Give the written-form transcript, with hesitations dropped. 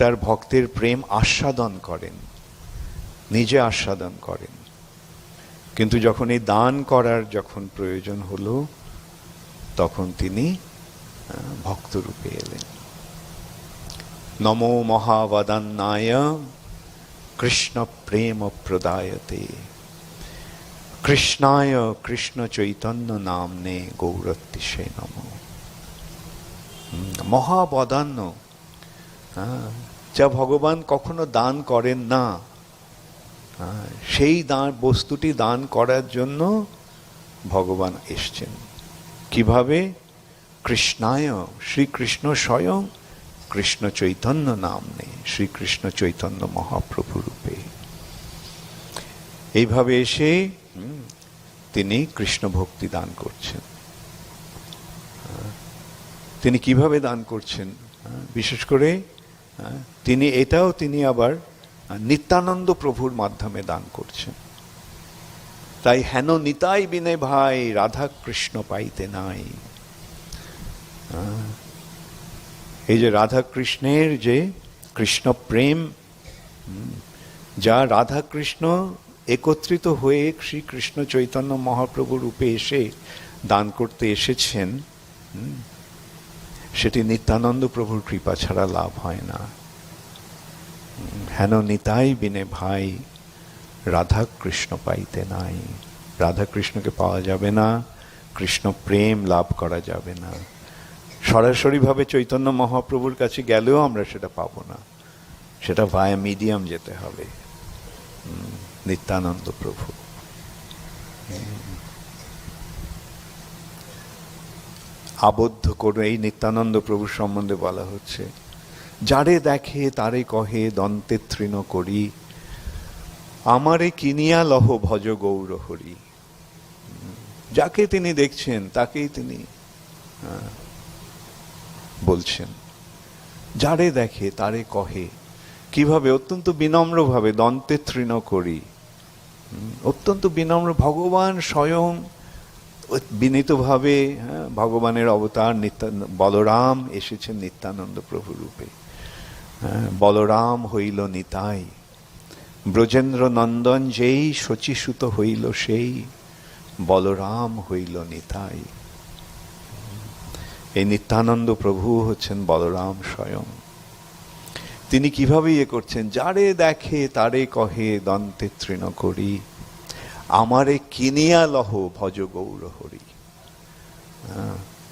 তার ভক্তের প্রেম আস্বাদন করেন, নিজে আস্বাদন করেন। কিন্তু যখন এই দান করার যখন প্রয়োজন হলো, তখন তিনি ভক্তরূপে এলেন। নমো মহাবদান্নায় কৃষ্ণ প্রেম প্রদায়তে কৃষ্ণায় কৃষ্ণ চৈতন্য নামনে গৌরত্তিশে নমঃ। মহাবদান্য, যা ভগবান কখনো দান করেন না, সেই দান বস্তুটি দান করার জন্য ভগবান এসছেন। কিভাবে? কৃষ্ণায়, শ্রীকৃষ্ণ স্বয়ং কৃষ্ণ চৈতন্য নামনে, শ্রীকৃষ্ণ চৈতন্য মহাপ্রভু রূপে এইভাবে এসে তিনি কৃষ্ণ ভক্তি দান করছেন। তিনি কিভাবে দান করছেন? বিশেষ করে তিনি আবার নিত্যানন্দ প্রভুর মাধ্যমে দান করছেন। তাই হেন নিতাই বিনে ভাই রাধা কৃষ্ণ পাইতে নাই। এই যে রাধা কৃষ্ণের যে কৃষ্ণ প্রেম, যা রাধা কৃষ্ণ একত্রিত হয়ে শ্রীকৃষ্ণ চৈতন্য মহাপ্রভু রূপে এসে দান করতে এসেছেন, সেটি নিত্যানন্দ প্রভুর কৃপা ছাড়া লাভ হয় না। হেন নিতাই বিনে ভাই রাধা কৃষ্ণ পাইতে নাই। রাধা কৃষ্ণকে পাওয়া যাবে না, কৃষ্ণ প্রেম লাভ করা যাবে না। সরাসরিভাবে চৈতন্য মহাপ্রভুর কাছে গেলেও আমরা সেটা পাবো না, সেটা ভায়া মিডিয়াম যেতে হবে, নিত্যানন্দ প্রভু। আবদ্ধ করে এই নিত্যানন্দ প্রভুর সম্বন্ধে বলা হচ্ছে, যারে দেখে তারে কহে দন্তে তৃণ করি, আমারে কিনিয়া লহ ভজ গৌর হরি। যাকে তিনি দেখছেন তাকেই তিনি বলছেন। যারে দেখে তারে কহে, কিভাবে? অত্যন্ত বিনম্রভাবে, দন্তে তৃণ করি, অত্যন্ত বিনম্র। ভগবান স্বয়ং বিনীতভাবে, ভগবানের অবতার বলরাম এসেছেন নিত্যানন্দ প্রভু রূপে। বলরাম হইল নিতাই, ব্রজেন্দ্র নন্দন যেই শচীসুত হইল সেই, বলরাম হইল নিতাই। এই নিত্যানন্দ প্রভু হচ্ছেন বলরাম স্বয়ং। তিনি কিভাবে ইয়ে করছেন? যারে দেখে তারে কহে দন্তে তৃণ করি, আমারে কিনিয়া লহ ভজ গৌর হরি।